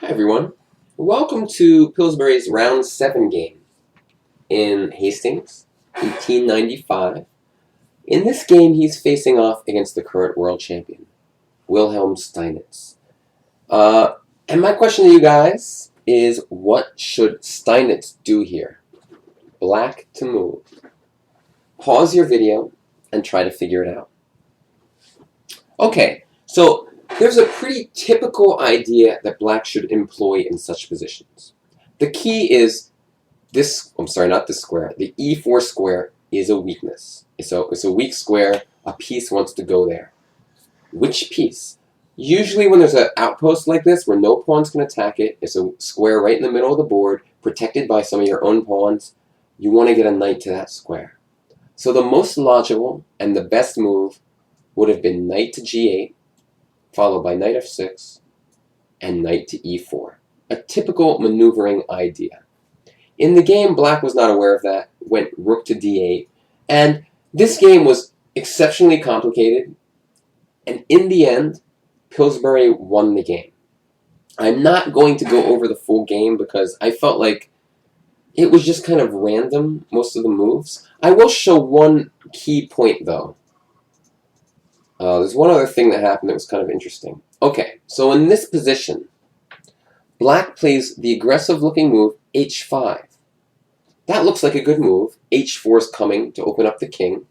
Hi everyone. Welcome to Pillsbury's Round 7 game in Hastings, 1895. In this game, he's facing off against the current world champion, Wilhelm Steinitz. And my question to you guys is, what should Steinitz do here? Black to move. Pause your video and try to figure it out. Okay, so there's a pretty typical idea that black should employ in such positions. The key is this, not this square. The e4 square is a weakness. It's a weak square. A piece wants to go there. Which piece? Usually when there's an outpost like this where no pawns can attack it, it's a square right in the middle of the board, protected by some of your own pawns. You want to get a knight to that square. So the most logical and the best move would have been knight to g8, followed by knight f6, and knight to e4. A typical maneuvering idea. In the game, black was not aware of that, went rook to d8, and this game was exceptionally complicated, and in the end, Pillsbury won the game. I'm not going to go over the full game because I felt like it was just kind of random, most of the moves. I will show one key point, though. There's one other thing that happened that was kind of interesting. Okay, so in this position, black plays the aggressive-looking move h5. That looks like a good move. h4 is coming to open up the king.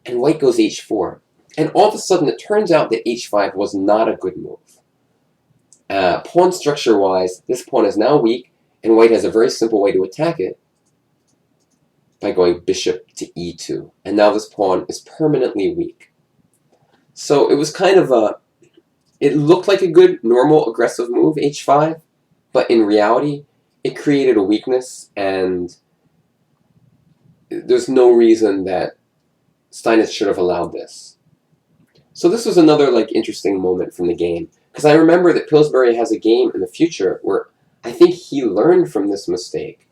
And white goes h4. And all of a sudden, it turns out that h5 was not a good move. Pawn structure-wise, this pawn is now weak, and white has a very simple way to attack it by going bishop to e2. And now this pawn is permanently weak. So it was kind of it looked like a good, normal, aggressive move, h5, but in reality, it created a weakness, and there's no reason that Steinitz should have allowed this. So this was another interesting moment from the game, because I remember that Pillsbury has a game in the future where I think he learned from this mistake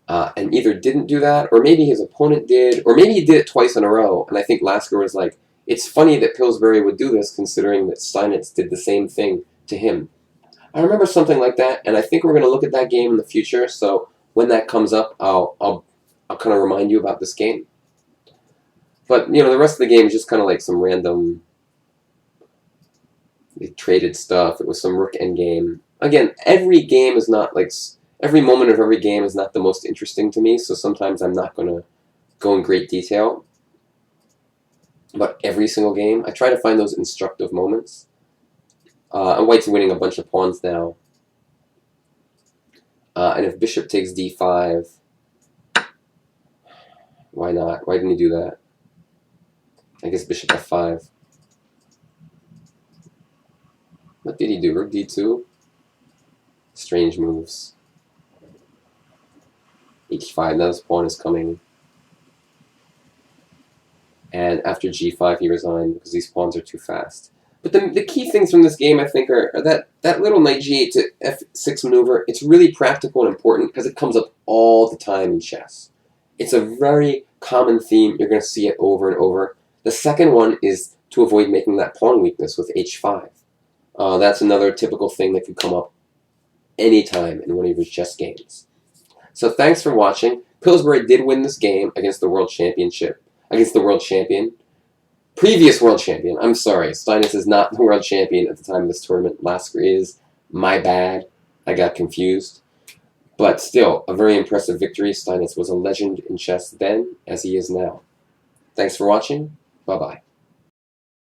and either didn't do that, or maybe his opponent did, or maybe he did it twice in a row, and I think Lasker was like, it's funny that Pillsbury would do this considering that Steinitz did the same thing to him. I remember something like that, and I think we're going to look at that game in the future, so when that comes up, I'll kind of remind you about this game. But, the rest of the game is just kind of like some random, they traded stuff. It was some rook endgame. Again, every game is not every moment of every game is not the most interesting to me, so sometimes I'm not going to go in great detail. But every single game, I try to find those instructive moments. And white's winning a bunch of pawns now. And if bishop takes d5, why not? Why didn't he do that? I guess bishop f5. What did he do? Rook d2? Strange moves. h5, now this pawn is coming. And after g5, he resigned because these pawns are too fast. But the key things from this game, I think, are that little knight g8 to f6 maneuver. It's really practical and important because it comes up all the time in chess. It's a very common theme. You're going to see it over and over. The second one is to avoid making that pawn weakness with h5. That's another typical thing that could come up anytime in one of your chess games. So thanks for watching. Pillsbury did win this game against the world championship. Against the world champion. Previous world champion. I'm sorry. Steinitz is not the world champion at the time of this tournament. Lasker is. My bad. I got confused. But still, a very impressive victory. Steinitz was a legend in chess then, as he is now. Thanks for watching. Bye-bye.